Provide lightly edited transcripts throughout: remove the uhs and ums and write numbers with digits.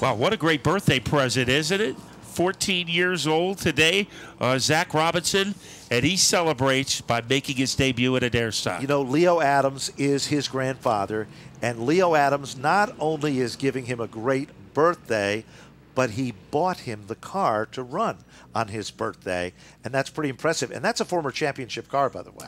Wow, what a great birthday present, isn't it? 14 years old today, Zach Robinson, and he celebrates by making his debut at a dare stop. You know, Leo Adams is his grandfather, and Leo Adams not only is giving him a great birthday, but he bought him the car to run on his birthday, and that's pretty impressive. And that's a former championship car, by the way.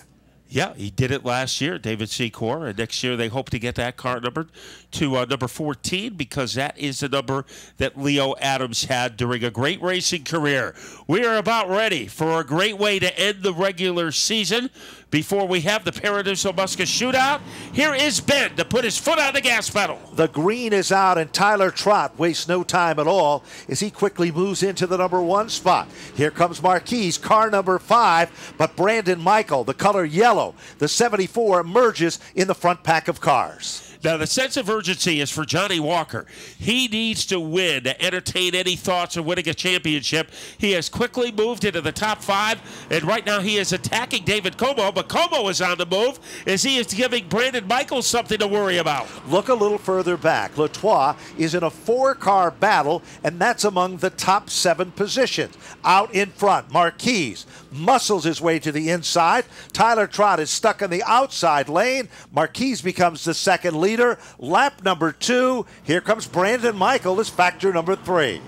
Yeah, he did it last year, David Secor, and next year they hope to get that car numbered to number 14 because that is the number that Leo Adams had during a great racing career. We are about ready for a great way to end the regular season. Before we have the Paradiso Musca shootout, here is Ben to put his foot on the gas pedal. The green is out, and Tyler Trott wastes no time at all as he quickly moves into the number 1 spot. Here comes Marquise, car number 5, but Brandon Michael, the color yellow, the 74, emerges in the front pack of cars. Now, the sense of urgency is for Johnny Walker. He needs to win to entertain any thoughts of winning a championship. He has quickly moved into the top 5, and right now he is attacking David Como, but Como is on the move as he is giving Brandon Michaels something to worry about. Look a little further back. Latois is in a 4-car battle, and that's among the top 7 positions. Out in front, Marquise muscles his way to the inside. Tyler Trott is stuck in the outside lane. Marquise becomes the second leader. Lap number 2. Here comes Brandon Michael as factor number 3.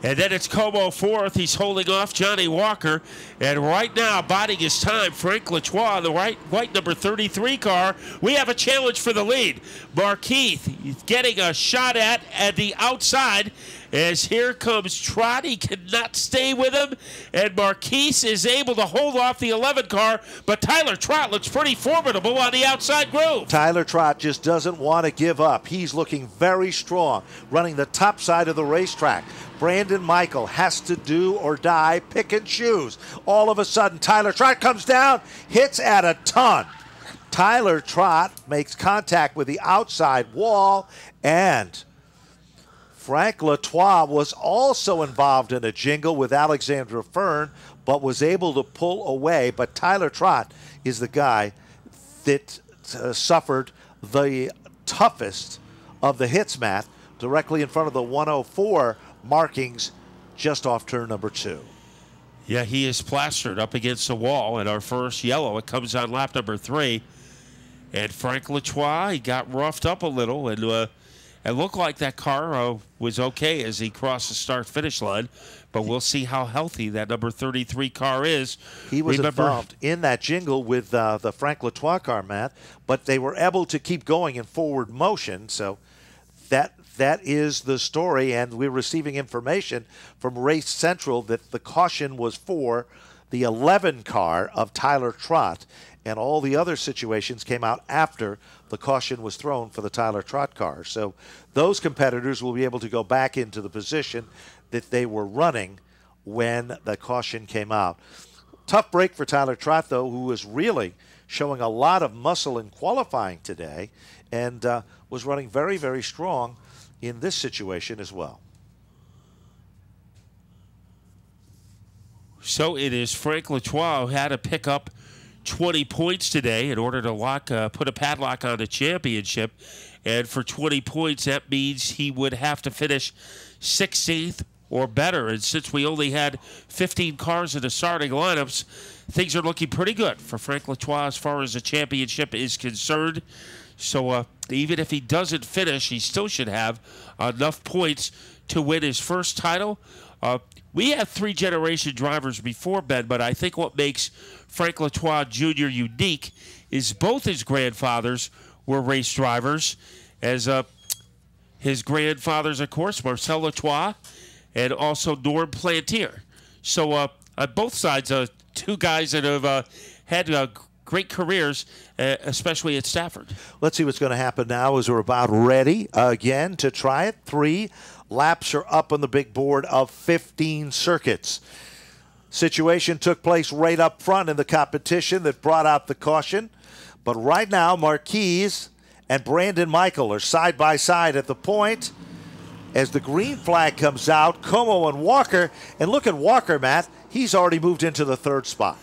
And then it's Como 4th. He's holding off Johnny Walker. And right now, biding his time, Frank Latois, the white number 33 car. We have a challenge for the lead. Marquise getting a shot at the outside. As here comes Trott, he cannot stay with him, and Marquise is able to hold off the 11 car, but Tyler Trott looks pretty formidable on the outside groove. Tyler Trott just doesn't want to give up. He's looking very strong, running the top side of the racetrack. Brandon Michael has to do or die, pick and choose. All of a sudden, Tyler Trott comes down, hits at a ton. Tyler Trott makes contact with the outside wall, and Frank Latois was also involved in a jingle with Alexandra Fern, but was able to pull away. But Tyler Trott is the guy that suffered the toughest of the hits, Matt, directly in front of the 104 markings just off turn number 2. Yeah, he is plastered up against the wall in our first yellow. It comes on lap number 3. And Frank Latois, he got roughed up a little, and it looked like that car was okay as he crossed the start-finish line, but we'll see how healthy that number 33 car is. He was involved in that jingle with the Frank Latois car, Matt, but they were able to keep going in forward motion, so that is the story, and we're receiving information from Race Central that the caution was for the 11 car of Tyler Trott, and all the other situations came out after the caution was thrown for the Tyler Trott car. So those competitors will be able to go back into the position that they were running when the caution came out. Tough break for Tyler Trott, though, who was really showing a lot of muscle in qualifying today and was running very, very strong in this situation as well. So it is Frank Latois who had to pick up 20 points today in order to put a padlock on the championship. And for 20 points, that means he would have to finish 16th or better. And since we only had 15 cars in the starting lineups, things are looking pretty good for Frank Latois as far as the championship is concerned. So even if he doesn't finish, he still should have enough points to win his first title. We had 3-generation drivers before Ben, but I think what makes Frank Latois Jr. unique is both his grandfathers were race drivers, as his grandfathers, of course, Marcel Latois and also Norm Plantier. So on both sides, 2 guys that have had great careers, especially at Stafford. Let's see what's going to happen now as we're about ready again to try it. 3 laps are up on the big board of 15 circuits. Situation took place right up front in the competition that brought out the caution. But right now, Marquise and Brandon Michael are side by side at the point. As the green flag comes out, Como and Walker. And look at Walker, Matt. He's already moved into the 3rd spot.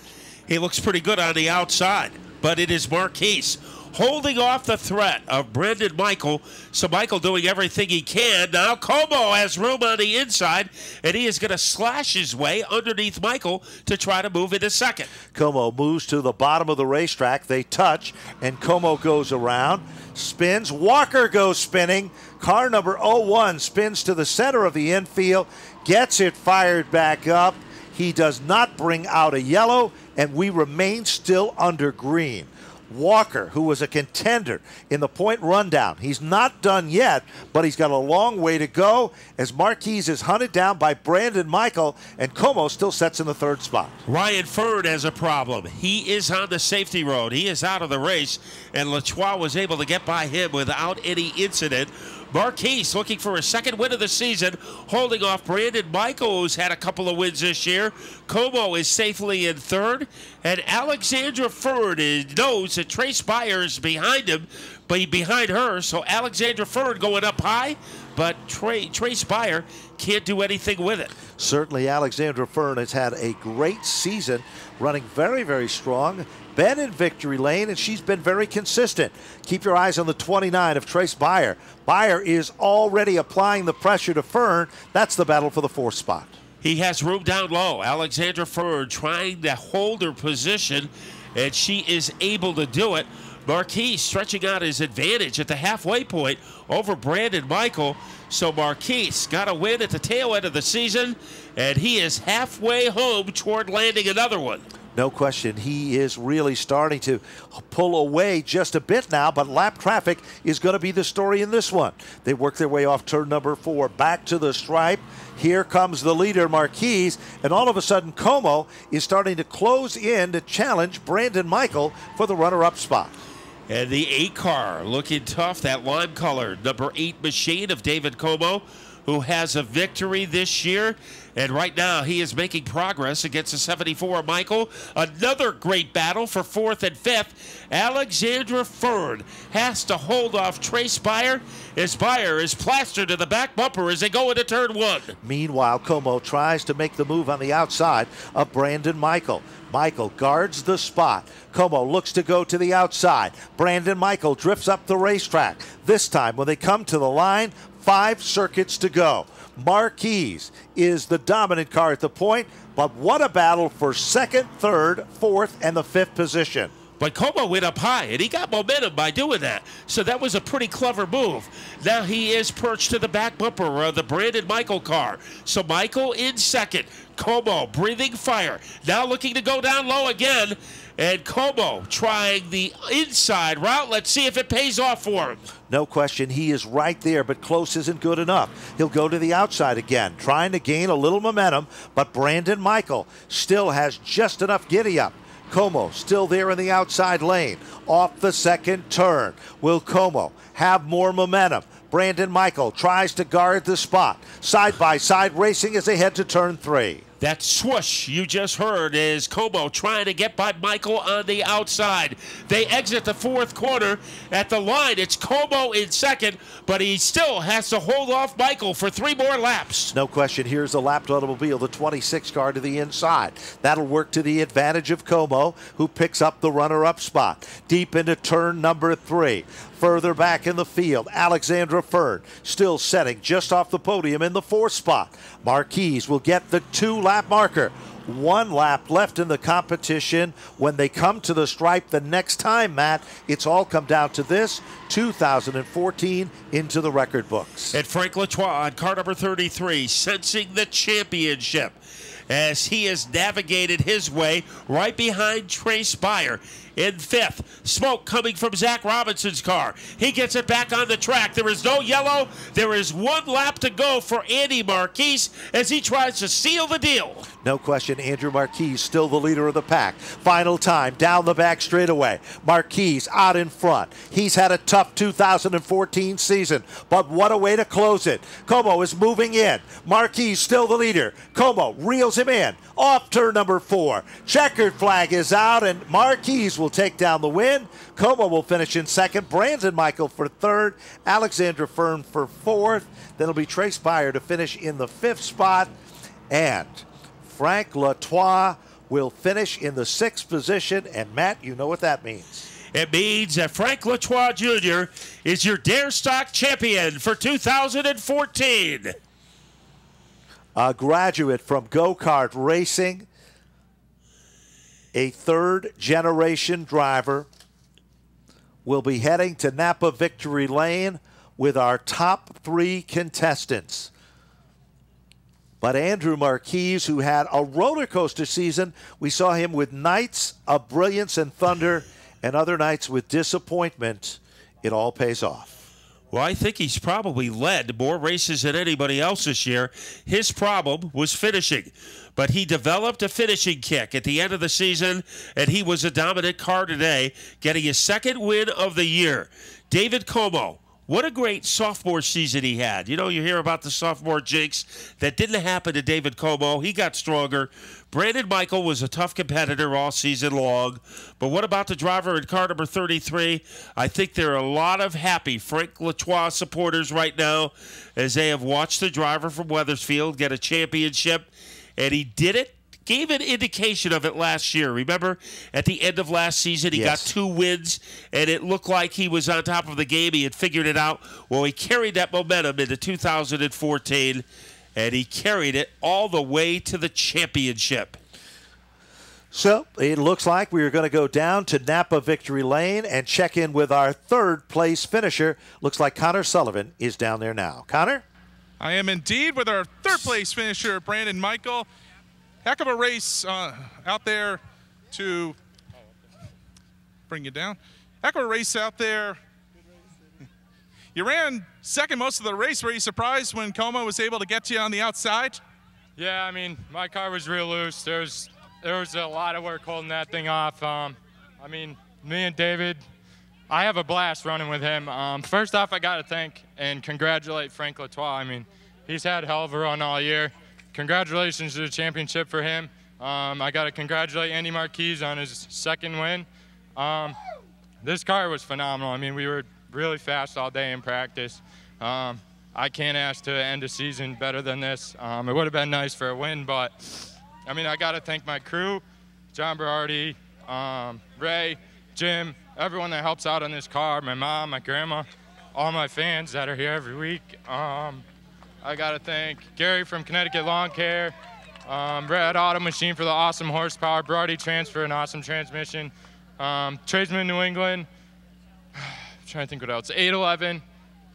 He looks pretty good on the outside, but it is Marquise holding off the threat of Brandon Michael. So Michael doing everything he can. Now Como has room on the inside, and he is going to slash his way underneath Michael to try to move into second. Como moves to the bottom of the racetrack. They touch, and Como goes around, spins. Walker goes spinning. Car number 01 spins to the center of the infield, gets it fired back up. He does not bring out a yellow, and we remain still under green. Walker, who was a contender in the point rundown, he's not done yet, but he's got a long way to go as Marquez is hunted down by Brandon Michael, and Como still sets in the third spot. Ryan Ferd has a problem. He is on the safety road. He is out of the race, and Latois was able to get by him without any incident. Marquez looking for a second win of the season, holding off Brandon Michael, who's had a couple of wins this year. Como is safely in third, and Alexandra Ferd knows that Trace Beyer is behind him, but behind her, so Alexandra Ferd going up high, but Trace Beyer can't do anything with it. Certainly Alexandra Fern has had a great season, running very, very strong. Been in victory lane, and she's been very consistent. Keep your eyes on the 29 of Trace Beyer. Beyer is already applying the pressure to Fern. That's the battle for the fourth spot. He has room down low. Alexandra Fern trying to hold her position, and she is able to do it. Marquez stretching out his advantage at the halfway point over Brandon Michael. So Marquez got a win at the tail end of the season, and he is halfway home toward landing another one. No question, he is really starting to pull away just a bit now, but lap traffic is going to be the story in this one. They work their way off turn number 4, back to the stripe. Here comes the leader, Marquez, and all of a sudden Como is starting to close in to challenge Brandon Michael for the runner-up spot. And the 8 car looking tough, that lime color, number 8 machine of David Como, who has a victory this year. And right now he is making progress against the 74 Michael. Another great battle for 4th and 5th. Alexandra Ferd has to hold off Trace Beyer as Beyer is plastered to the back bumper as they go into turn 1. Meanwhile, Como tries to make the move on the outside of Brandon Michael. Michael guards the spot. Como looks to go to the outside. Brandon Michael drifts up the racetrack. This time when they come to the line, 5 circuits to go. Marquez is the dominant car at the point, but what a battle for 2nd, 3rd, 4th, and the 5th position. But Como went up high, and he got momentum by doing that. So that was a pretty clever move. Now he is perched to the back bumper of the Brandon Michael car. So Michael in 2nd. Como breathing fire. Now looking to go down low again. And Como trying the inside route. Let's see if it pays off for him. No question, he is right there, but close isn't good enough. He'll go to the outside again, trying to gain a little momentum, but Brandon Michael still has just enough giddy-up. Como still there in the outside lane, off the 2nd turn. Will Como have more momentum? Brandon Michael tries to guard the spot. Side-by-side racing as they head to turn 3. That swoosh you just heard is Como trying to get by Michael on the outside. They exit the 4th corner. At the line, it's Como in 2nd, but he still has to hold off Michael for 3 more laps. No question, here's the lapped automobile, the 26 car to the inside. That'll work to the advantage of Como, who picks up the runner-up spot. Deep into turn number 3. Further back in the field, Alexandra Ferd still setting just off the podium in the 4th spot. Marquez will get the 2-lap marker. 1 lap left in the competition. When they come to the stripe the next time, Matt, it's all come down to this. 2014 into the record books. And Frank Latois on car number 33, sensing the championship as he has navigated his way right behind Trace Beyer. In 5th, smoke coming from Zach Robinson's car. He gets it back on the track. There is no yellow. There is 1 lap to go for Andy Marquez as he tries to seal the deal. No question, Andrew Marquez still the leader of the pack. Final time, down the back straightaway. Marquez out in front. He's had a tough 2014 season, but what a way to close it. Como is moving in. Marquez still the leader. Como reels him in. Off turn number 4. Checkered flag is out, and Marquez will take down the win. Como will finish in 2nd. Brandon Michael for 3rd. Alexandra Fern for 4th. Then it'll be Trace Beyer to finish in the 5th spot. And Frank Latois will finish in the 6th position. And Matt, you know what that means. It means that Frank Latois Jr. is your Dare Stock champion for 2014. A graduate from go-kart racing, a third-generation driver, will be heading to Napa Victory Lane with our top 3 contestants. But Andrew Marquise, who had a roller coaster season, we saw him with nights of brilliance and thunder and other nights with disappointment. It all pays off. Well, I think he's probably led more races than anybody else this year. His problem was finishing, but he developed a finishing kick at the end of the season, and he was a dominant car today, getting his 2nd win of the year. David Como, what a great sophomore season he had. You know, you hear about the sophomore jinx. That didn't happen to David Como. He got stronger. Brandon Michael was a tough competitor all season long. But what about the driver in car number 33? I think there are a lot of happy Frank Latois supporters right now as they have watched the driver from Wethersfield get a championship. And he did it. Gave an indication of it last year. Remember, at the end of last season, he got 2 wins, and it looked like he was on top of the game. He had figured it out. Well, he carried that momentum into 2014, and he carried it all the way to the championship. So it looks like we are going to go down to Napa Victory Lane and check in with our 3rd-place finisher. Looks like Connor Sullivan is down there now. Connor? I am indeed with our 3rd-place finisher, Brandon Michael. Heck of a race out there to bring you down. Heck of a race out there. You ran 2nd most of the race. Were you surprised when Como was able to get you on the outside? Yeah, I mean, my car was real loose. There was a lot of work holding that thing off. I mean, me and David, I have a blast running with him. First off, I got to thank and congratulate Frank Latois. I mean, he's had a hell of a run all year. Congratulations to the championship for him. I got to congratulate Andy Marquise on his 2nd win. This car was phenomenal. I mean, we were really fast all day in practice. I can't ask to end a season better than this. It would have been nice for a win, but I mean, I got to thank my crew, John Berardi, Ray, Jim, everyone that helps out on this car, my mom, my grandma, all my fans that are here every week. I got to thank Gary from Connecticut Lawn Care, Red Auto Machine for the awesome horsepower, Berardi Transfer, an awesome transmission, Tradesman New England, I'm trying to think what else, 811,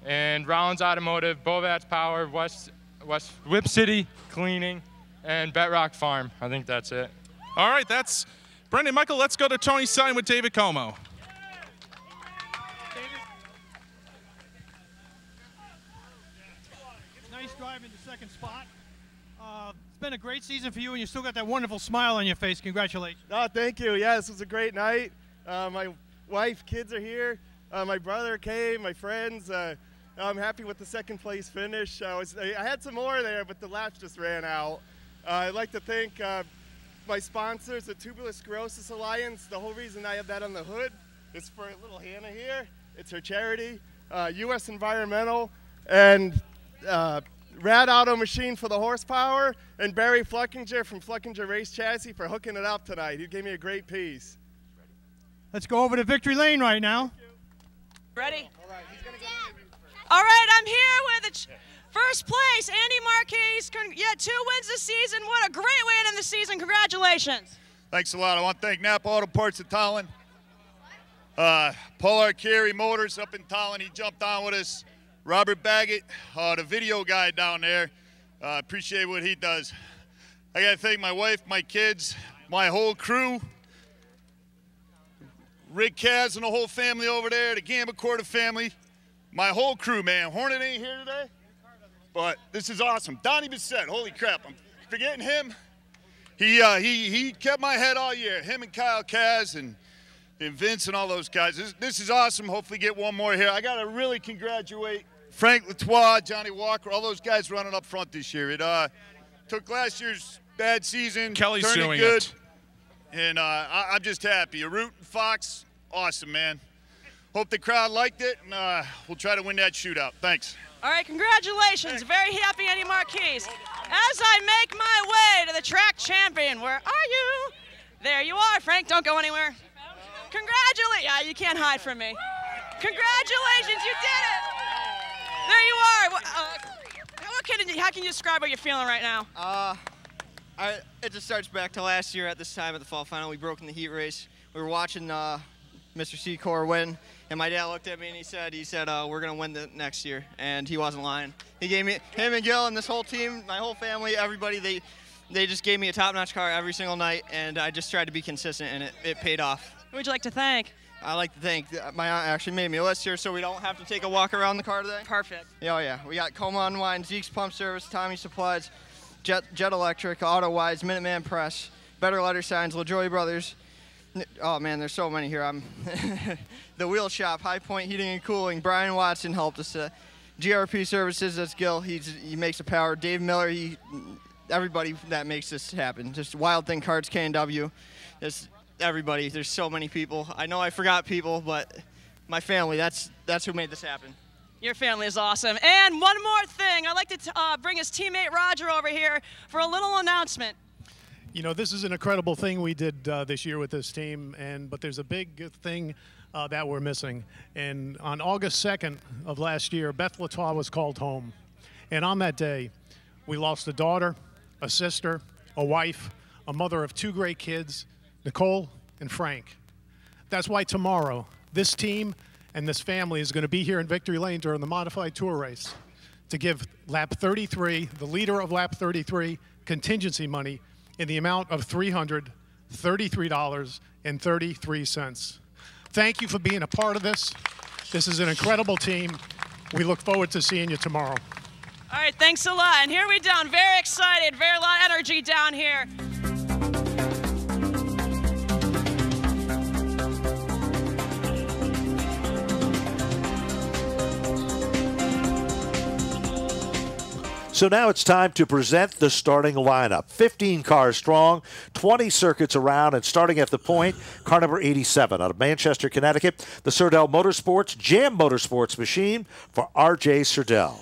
and Rollins Automotive, Bovats Power, West Whip City Cleaning, and Betrock Farm. I think that's it. All right, that's Brandon Michael. Let's go to Tony's side with David Como. Nice drive in the 2nd spot. It's been a great season for you, and you still got that wonderful smile on your face. Congratulations. Oh, thank you. Yeah, this was a great night. My wife, kids are here. My brother came, my friends. I'm happy with the 2nd-place finish. I had some more there, but the laps just ran out. I'd like to thank my sponsors, the Tubular Sclerosis Alliance. The whole reason I have that on the hood is for little Hannah here. It's her charity. U.S. Environmental, and Rad Auto Machine for the horsepower, and Barry Fleckinger from Fleckinger Race Chassis for hooking it up tonight. He gave me a great piece. Let's go over to Victory Lane right now. Ready? All right, I'm here with the 1st place, Andy Marquise. You had 2 wins this season. What a great win in the season. Congratulations. Thanks a lot. I want to thank Napa Auto Parts of Tallinn. Paul Arcari Motors up in Tallinn. He jumped on with us. Robert Baggett, the video guy down there. Appreciate what he does. I got to thank my wife, my kids, my whole crew. Rick Kaz and the whole family over there, the Gambacorta family. My whole crew, man. Hornet ain't here today, but this is awesome. Donnie Bissett, holy crap, I'm forgetting him. He kept my head all year. Him and Kyle Kaz and Vince and all those guys. This is awesome. Hopefully get one more here. I got to really congratulate Frank Latois, Johnny Walker, all those guys running up front this year. It took last year's bad season, Kelly's turned doing it good, it. and I'm just happy. A Root and Fox, awesome, man. Hope the crowd liked it, and we'll try to win that shootout. Thanks. All right, congratulations. Very happy, Andy Marquise. As I make my way to the track champion, where are you? There you are, Frank. Don't go anywhere. Congratulations. Yeah, you can't hide from me. Congratulations, you did it. There you are. How can you describe what you're feeling right now? It just starts back to last year at this time at the fall final. We broke in the heat race. We were watching Mr. Secor win, and my dad looked at me and he said, we're going to win the next year, and he wasn't lying. He gave me, him and Gil and this whole team, my whole family, everybody, they just gave me a top-notch car every single night, and I just tried to be consistent, and it paid off. Who would you like to thank? I like to thank, my aunt actually made me a list here so we don't have to take a walk around the car today. Perfect. Oh yeah, we got Coma Unwind, Zeke's Pump Service, Tommy Supplies, Jet Electric, Auto Wise, Minuteman Press, Better Letter Signs, LaJoy Brothers. Oh man, there's so many here. The Wheel Shop, High Point Heating and Cooling, Brian Watson helped us. GRP Services, that's Gil, he makes the power. Dave Miller, everybody that makes this happen. Just Wild Thing Cards, K&W. Just everybody, there's so many people. I know I forgot people, but my family, that's who made this happen. Your family is awesome. And one more thing, I'd like to bring his teammate Roger over here for a little announcement. You know, this is an incredible thing we did this year with this team, but there's a big thing that we're missing. And on August 2nd of last year, Beth Latour was called home. And on that day, we lost a daughter, a sister, a wife, a mother of 2 great kids, Nicole and Frank. That's why tomorrow, this team and this family is going to be here in Victory Lane during the modified tour race to give lap 33, the leader of lap 33, contingency money in the amount of $333.33. Thank you for being a part of this. This is an incredible team. We look forward to seeing you tomorrow. All right, thanks a lot. And here we down, very excited, very lot of energy down here. So now it's time to present the starting lineup. 15 cars strong, 20 circuits around, and starting at the point, car number 87 out of Manchester, Connecticut, the Serdell Motorsports Jam Motorsports machine for R.J. Serdell.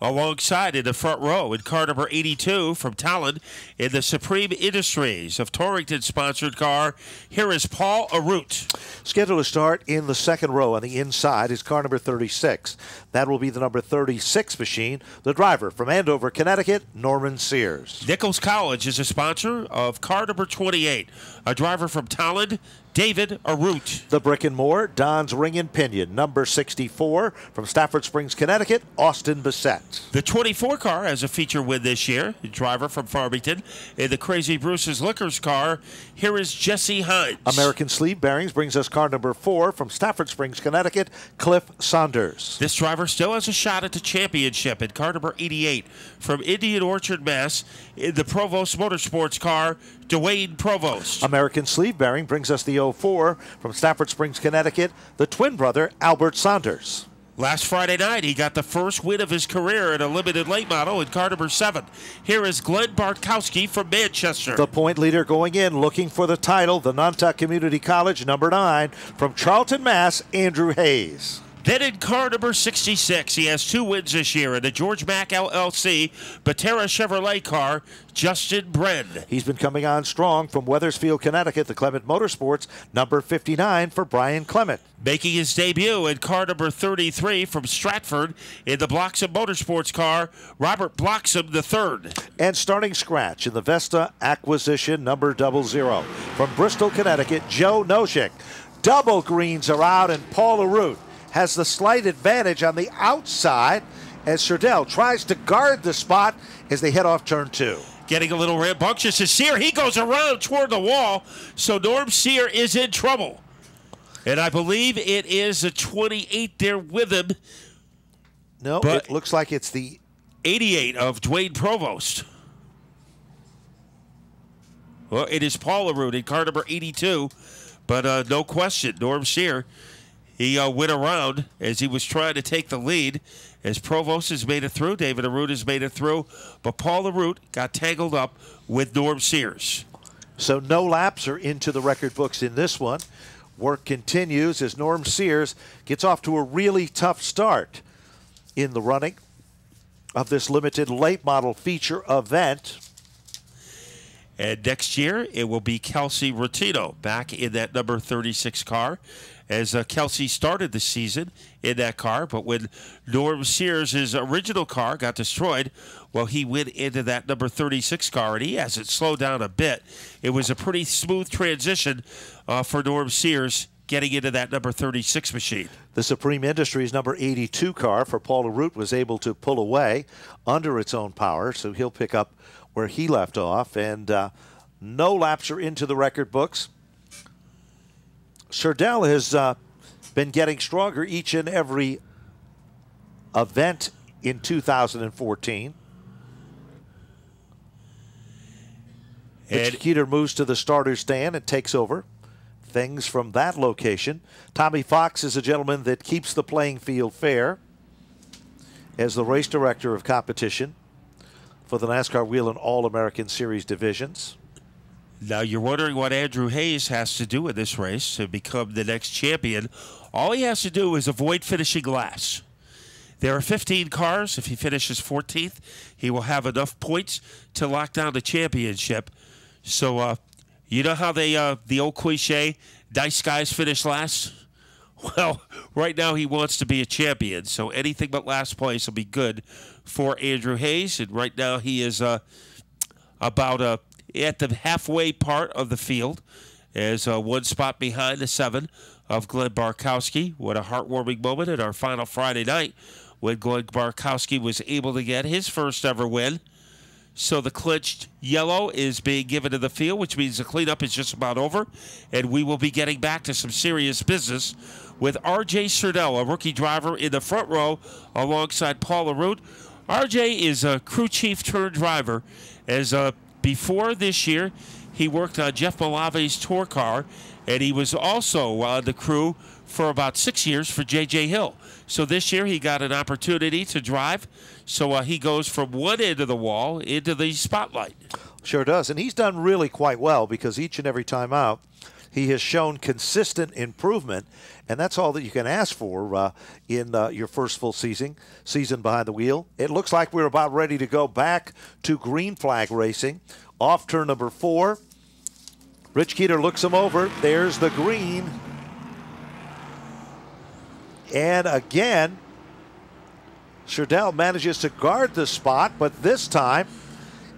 Alongside in the front row in car number 82 from Talon in the Supreme Industries of Torrington-sponsored car, here is Paul Arute. Scheduled to start in the second row on the inside is car number 36. That will be the number 36 machine. The driver from Andover, Connecticut, Norman Sears. Nichols College is a sponsor of car number 28. A driver from Talon, David Arute. The Brick and More, Don's Ring and Pinion, number 64, from Stafford Springs, Connecticut, Austin Bissett. The 24 car has a feature win this year. The driver from Farmington in the Crazy Bruce's Liquors car, here is Jesse Hines. American Sleeve Bearings brings us car number 4 from Stafford Springs, Connecticut, Cliff Saunders. This driver still has a shot at the championship in car number 88 from Indian Orchard, Mass. In the Provost Motorsports car, Dwayne Provost. American Sleeve Bearing brings us the 04 from Stafford Springs, Connecticut, the twin brother, Albert Saunders. Last Friday night, he got the first win of his career in a limited late model in car number 7. Here is Glenn Bartkowski from Manchester. The point leader going in, looking for the title, the Nantucket Community College, number 9, from Charlton, Mass., Andrew Hayes. Then in car number 66, he has 2 wins this year in the George Mack LLC Batera Chevrolet car, Justin Bren. He's been coming on strong from Wethersfield, Connecticut, the Clement Motorsports, number 59 for Brian Clement. Making his debut in car number 33 from Stratford in the Bloxham Motorsports car, Robert Bloxham III. And starting scratch in the Vesta Acquisition number 00 from Bristol, Connecticut, Joe Noshik. Double greens are out, and Paul Arute has the slight advantage on the outside as Serdell tries to guard the spot as they head off turn 2. Getting a little rambunctious is Sear. He goes around toward the wall, so Norm Sear is in trouble. And I believe it is a 28 there with him. No, it looks like it's the 88 of Dwayne Provost. Well, it is Paul Arute in car number 82, but no question, Norm Sear. He went around as he was trying to take the lead. As Provost has made it through, David Arute has made it through, but Paul Arute got tangled up with Norm Sears. So no laps are into the record books in this one. Work continues as Norm Sears gets off to a really tough start in the running of this limited late model feature event. And next year, it will be Kelsey Rotino back in that number 36 car, as Kelsey started the season in that car. But when Norm Sears' original car got destroyed, well, he went into that number 36 car, and he hasn't slowed down a bit. It was a pretty smooth transition for Norm Sears getting into that number 36 machine. The Supreme Industries number 82 car for Paul LaRoute was able to pull away under its own power, so he'll pick up where he left off. And no laps are into the record books. Sherdell has been getting stronger each and every event in 2014. Mitch Keeter moves to the starter stand and takes over things from that location. Tommy Fox is a gentleman that keeps the playing field fair as the race director of competition for the NASCAR Wheel and All-American Series divisions. Now you're wondering what Andrew Hayes has to do in this race to become the next champion. All he has to do is avoid finishing last. There are 15 cars. If he finishes 14th, he will have enough points to lock down the championship. So, you know how they the old cliche, nice guys finish last? Well, right now he wants to be a champion, so anything but last place will be good for Andrew Hayes. And right now he is about at the halfway part of the field, as one spot behind the 7 of Glenn Barkowski. What a heartwarming moment at our final Friday night when Glenn Barkowski was able to get his first ever win. So the clinched yellow is being given to the field, which means the cleanup is just about over, and we will be getting back to some serious business with R.J. Sherdell, a rookie driver, in the front row alongside Paul LaRoute. R.J. is a crew chief turned driver, as before this year he worked on Jeff Malave's tour car, and he was also on the crew for about 6 years for J.J. Hill. So this year he got an opportunity to drive. So he goes from one end of the wall into the spotlight. Sure does. And he's done really quite well, because each and every time out he has shown consistent improvement. And that's all that you can ask for in your first full season behind the wheel. It looks like we're about ready to go back to green flag racing. Off turn number 4. Rich Keeter looks him over. There's the green. And again, Sherdell manages to guard the spot, but this time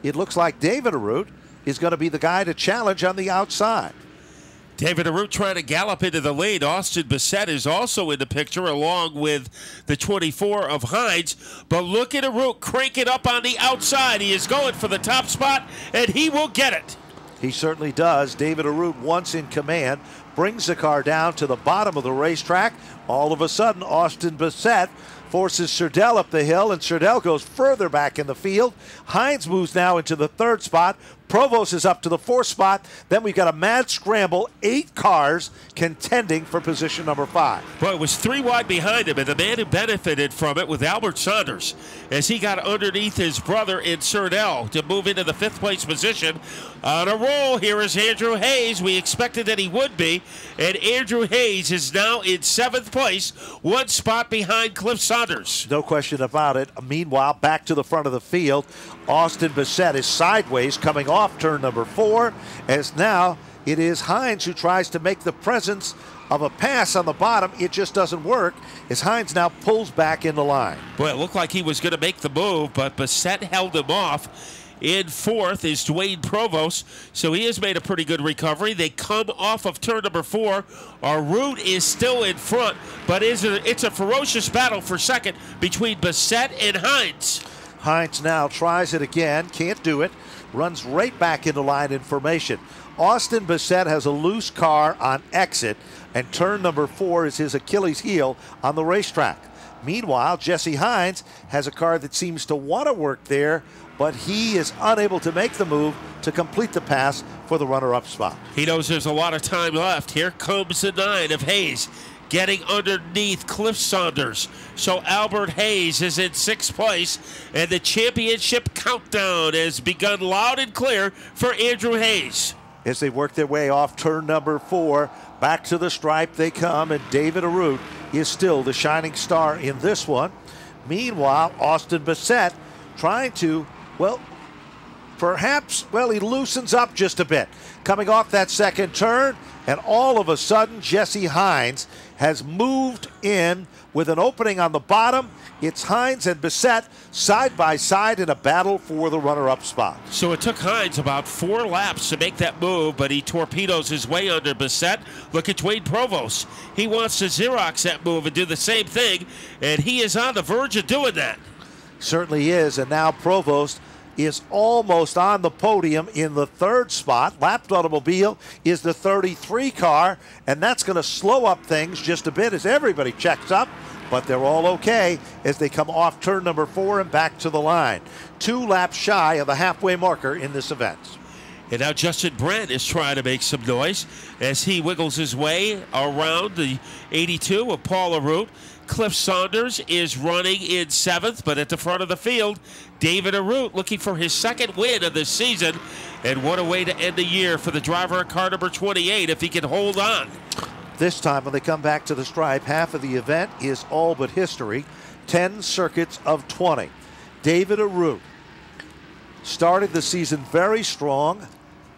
it looks like David Arute is going to be the guy to challenge on the outside. David Arute trying to gallop into the lead. Austin Bassett is also in the picture, along with the 24 of Hines. But look at Arute crank it up on the outside. He is going for the top spot, and he will get it. He certainly does. David Arute, once in command, brings the car down to the bottom of the racetrack. All of a sudden, Austin Bassett forces Sherdell up the hill, and Sherdell goes further back in the field. Hines moves now into the 3rd spot. Provost is up to the 4th spot. Then we've got a mad scramble, 8 cars contending for position number 5. Well, it was 3 wide behind him, and the man who benefited from it was Albert Saunders, as he got underneath his brother in Sherdell to move into the 5th place position. On a roll, here is Andrew Hayes. We expected that he would be, and Andrew Hayes is now in 7th place, 1 spot behind Cliff Saunders. No question about it. Meanwhile, back to the front of the field, Austin Bassett is sideways coming off turn number 4, as now it is Hines who tries to make the presence of a pass on the bottom. It just doesn't work, as Hines now pulls back in the line. Boy, it looked like he was going to make the move, but Bassett held him off. In 4th is Dwayne Provost, so he has made a pretty good recovery. They come off of turn number 4. Arute is still in front, but it's a ferocious battle for 2nd between Bassett and Hines. Hines now tries it again, can't do it, runs right back into line in formation. Austin Bassett has a loose car on exit, and turn number 4 is his Achilles heel on the racetrack. Meanwhile, Jesse Hines has a car that seems to want to work there, but he is unable to make the move to complete the pass for the runner-up spot. He knows there's a lot of time left. Here comes the 9 of Hayes, getting underneath Cliff Saunders. So Albert Hayes is in 6th place, and the championship countdown has begun loud and clear for Andrew Hayes. As they work their way off turn number 4, back to the stripe they come, and David Arute is still the shining star in this one. Meanwhile, Austin Bassett trying to, well, perhaps, well, he loosens up just a bit. Coming off that second turn, and all of a sudden, Jesse Hines has moved in with an opening on the bottom. It's Hines and Bissett side by side in a battle for the runner-up spot. So it took Hines about 4 laps to make that move, but he torpedoes his way under Bissett. Look at Dwayne Provost. He wants to Xerox that move and do the same thing, and he is on the verge of doing that. Certainly is, and now Provost is almost on the podium in the 3rd spot. Lapped Automobile is the 33 car, and that's going to slow up things just a bit as everybody checks up, but they're all okay as they come off turn number 4 and back to the line. 2 laps shy of the halfway marker in this event. And now Justin Brent is trying to make some noise as he wiggles his way around the 82 of Paul Arute. Cliff Saunders is running in 7th, but at the front of the field, David Arute looking for his 2nd win of the season. And what a way to end the year for the driver of car number 28 if he can hold on. This time when they come back to the stripe, half of the event is all but history. 10 circuits of 20. David Arute started the season very strong,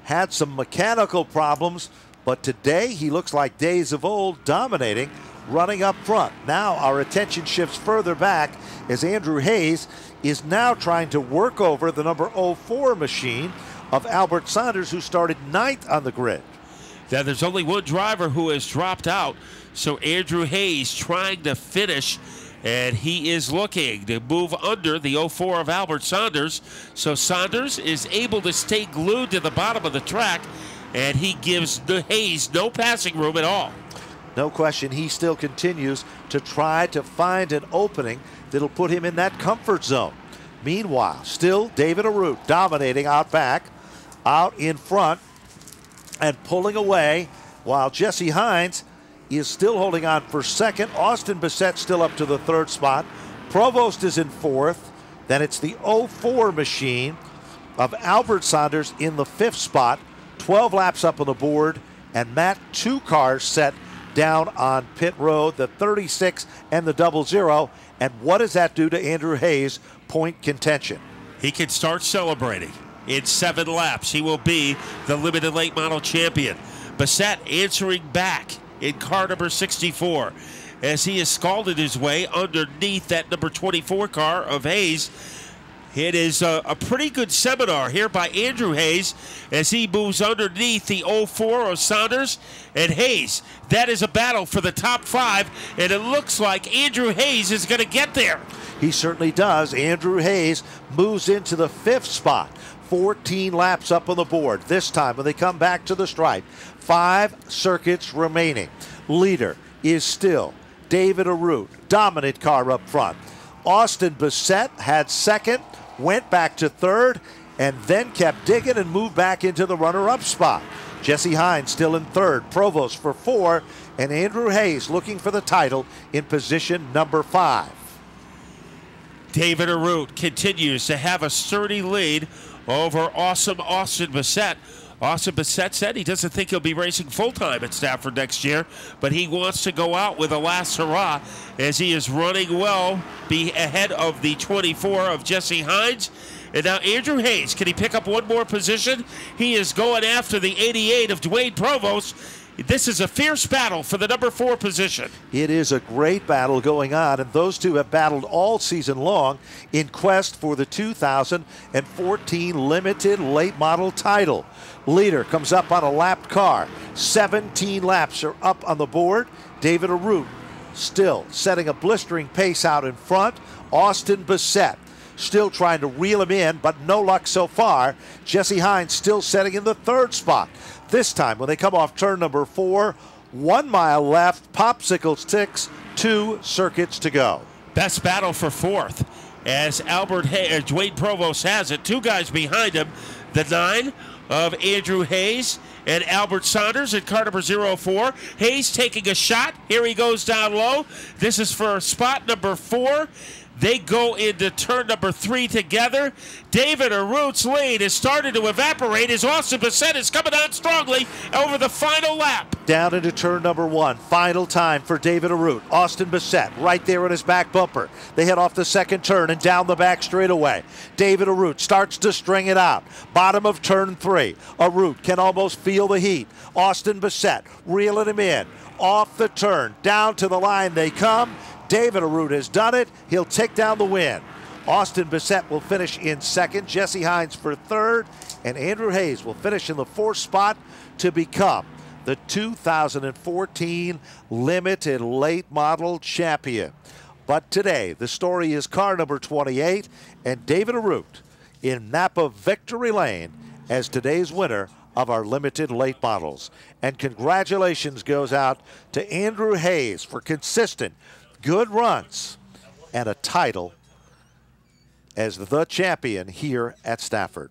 had some mechanical problems, but today he looks like days of old, dominating, running up front. Now our attention shifts further back as Andrew Hayes is now trying to work over the number 04 machine of Albert Saunders, who started 9th on the grid. Now there's only one driver who has dropped out, so Andrew Hayes trying to finish, and he is looking to move under the 04 of Albert Saunders. So Saunders is able to stay glued to the bottom of the track, and he gives the Hayes no passing room at all. No question, he still continues to try to find an opening that'll put him in that comfort zone. Meanwhile, still David Arute dominating out back, out in front, and pulling away, while Jesse Hines is still holding on for 2nd. Austin Bissett still up to the 3rd spot. Provost is in 4th. Then it's the 04 machine of Albert Saunders in the 5th spot. 12 laps up on the board, and Matt, 2 cars set down on pit road, the 36 and the 00. And what does that do to Andrew Hayes' point contention? He can start celebrating. In 7 laps, he will be the limited late model champion. Bissett answering back in car number 64 as he has scalded his way underneath that number 24 car of Hayes. It is a pretty good seminar here by Andrew Hayes as he moves underneath the 04 of Saunders and Hayes. That is a battle for the top 5, and it looks like Andrew Hayes is going to get there. He certainly does. Andrew Hayes moves into the 5th spot. 14 laps up on the board. This time when they come back to the stripe, 5 circuits remaining. Leader is still David Arute, dominant car up front. Austin Bissett had 2nd, went back to 3rd, and then kept digging and moved back into the runner-up spot. Jesse Hines still in 3rd, Provost for 4, and Andrew Hayes looking for the title in position number 5. David Arute continues to have a sturdy lead over awesome Austin Bissett. Austin Bissett said he doesn't think he'll be racing full-time at Stafford next year, but he wants to go out with a last hurrah as he is running well, be ahead of the 24 of Jesse Hines. And now Andrew Hayes, can he pick up one more position? He is going after the 88 of Dwayne Provost. This is a fierce battle for the number 4 position. It is a great battle going on, and those two have battled all season long in quest for the 2014 limited late model title. Leader comes up on a lapped car. 17 laps are up on the board. David Arute still setting a blistering pace out in front. Austin Bissett still trying to reel him in, but no luck so far. Jesse Hines still setting in the 3rd spot. This time when they come off turn number 4, 1 mile left, popsicle sticks, 2 circuits to go. Best battle for 4th as Dwayne Provost has it. 2 guys behind him, the 9 of Andrew Hayes and Albert Saunders in car number 04. Hayes taking a shot. Here he goes down low. This is for spot number 4. They go into turn number 3 together. David Arut's lead has started to evaporate as Austin Bassett is coming on strongly over the final lap. Down into turn number 1. Final time for David Arut. Austin Bassett right there in his back bumper. They head off the second turn and down the back straightaway. David Arut starts to string it out. Bottom of turn 3. Arut can almost feel the heat. Austin Bassett reeling him in. Off the turn. Down to the line they come. David Arut has done it. He'll take down the win. Austin Bassett will finish in second. Jesse Hines for third. And Andrew Hayes will finish in the 4th spot to become the 2014 Limited Late Model Champion. But today, the story is car number 28 and David Arut in Napa Victory Lane as today's winner of our Limited Late Models. And congratulations goes out to Andrew Hayes for consistent, good runs and a title as the champion here at Stafford.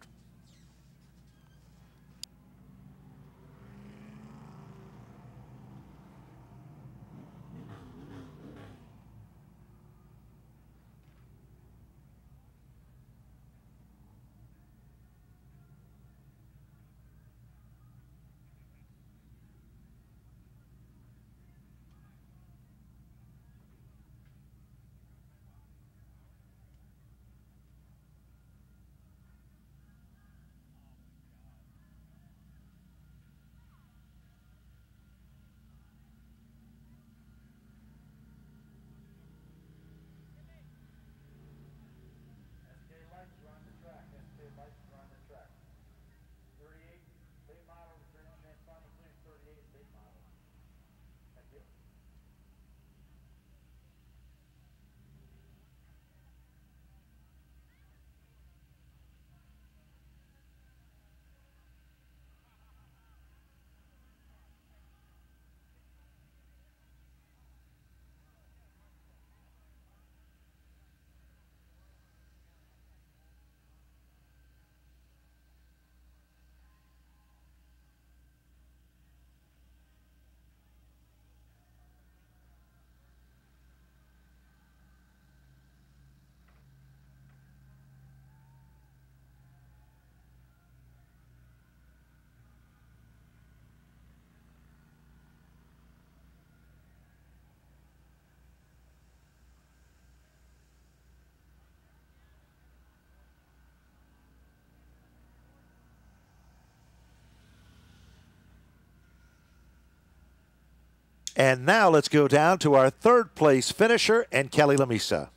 And now let's go down to our 3rd place finisher and Kelly Lamisa.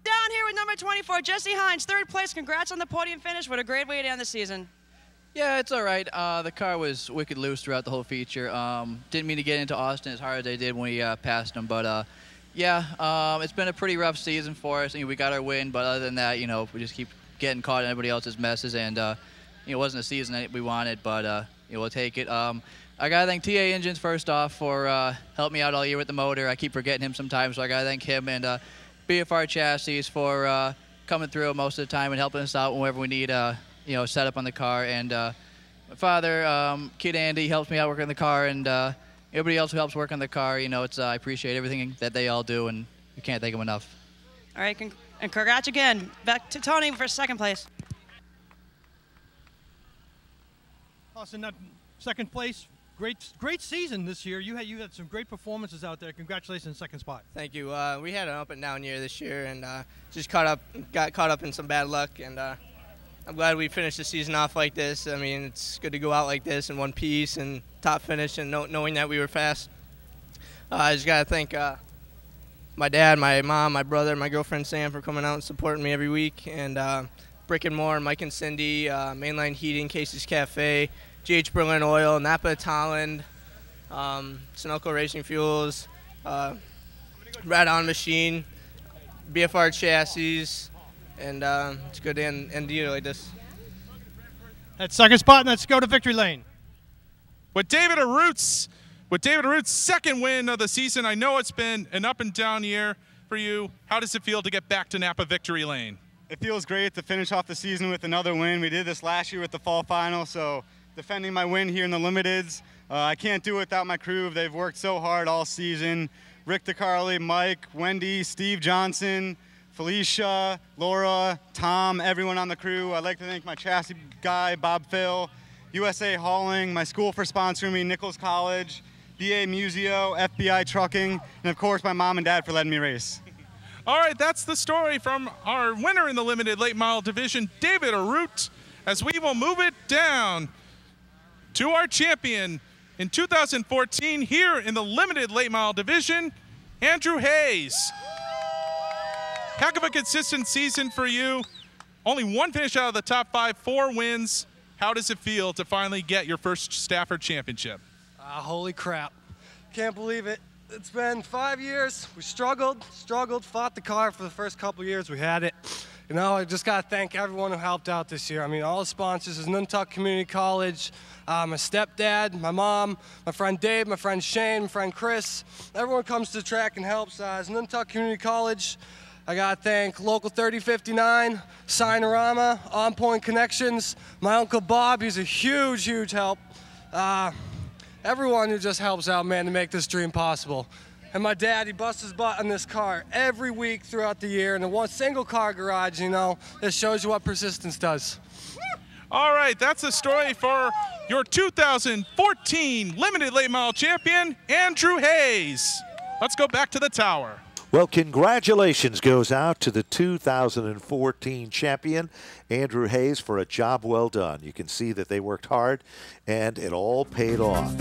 Down here with number 24, Jesse Hines, 3rd place. Congrats on the podium finish. What a great way to end the season. Yeah, it's all right. The car was wicked loose throughout the whole feature. Didn't mean to get into Austin as hard as I did when we passed him, but yeah, it's been a pretty rough season for us. We got our win, but other than that, we just keep getting caught in everybody else's messes, and it wasn't a season that we wanted, but we'll take it. I gotta thank TA Engines first off for helping me out all year with the motor. I keep forgetting him sometimes, so I gotta thank him, and BFR Chassis for coming through most of the time and helping us out whenever we need setup on the car. And my father, Kid Andy, helps me out working the car, and everybody else who helps work on the car. I appreciate everything that they all do, and we can't thank them enough. All right, and congrats again. Back to Tony for 2nd place. Austin, 2nd place. Great season this year. You had some great performances out there. Congratulations, 2nd spot. Thank you. We had an up and down year this year, and just got caught up in some bad luck. And I'm glad we finished the season off like this. I mean, it's good to go out like this in one piece and top finish, and knowing that we were fast. I just gotta thank my dad, my mom, my brother, my girlfriend Sam for coming out and supporting me every week, and Brick and More, Mike and Cindy, Mainline Heating, Casey's Cafe, GH Berlin Oil, Napa Tolland, Sunoco Racing Fuels, Rad On Machine, BFR Chassis, and it's good to end the year like this. That's 2nd spot, and let's go to Victory Lane. With David Arut's 2nd win of the season, I know it's been an up and down year for you. How does it feel to get back to Napa Victory Lane? It feels great to finish off the season with another win. We did this last year with the fall final, so defending my win here in the Limiteds. I can't do it without my crew. They've worked so hard all season. Rick DeCarli, Mike, Wendy, Steve Johnson, Felicia, Laura, Tom, everyone on the crew. I'd like to thank my chassis guy, Bob Phil, USA Hauling, my school for sponsoring me, Nichols College, BA Museo, FBI Trucking, and of course my mom and dad for letting me race. All right, that's the story from our winner in the limited late model division, David Arute, as we will move it down to our champion in 2014 here in the limited late model division, Andrew Hayes. Heck of a consistent season for you. Only one finish out of the top 5, 4 wins. How does it feel to finally get your first Stafford championship? Holy crap. Can't believe it. It's been 5 years. We struggled, fought the car for the first couple years we had it. You know, I just got to thank everyone who helped out this year. I mean, all the sponsors is Nantucket Community College, my stepdad, my mom, my friend Dave, my friend Shane, my friend Chris. Everyone comes to the track and helps. Nantucket Community College. I got to thank Local 3059, Signorama, On Point Connections, my Uncle Bob, he's a huge, huge help. Everyone who just helps out, man, to make this dream possible. And my dad, he busts his butt on this car every week throughout the year in a one single car garage, you know. It shows you what persistence does. All right, that's the story for your 2014 limited late model champion, Andrew Hayes. Let's go back to the tower. Well, congratulations goes out to the 2014 champion, Andrew Hayes, for a job well done. You can see that they worked hard, and it all paid off.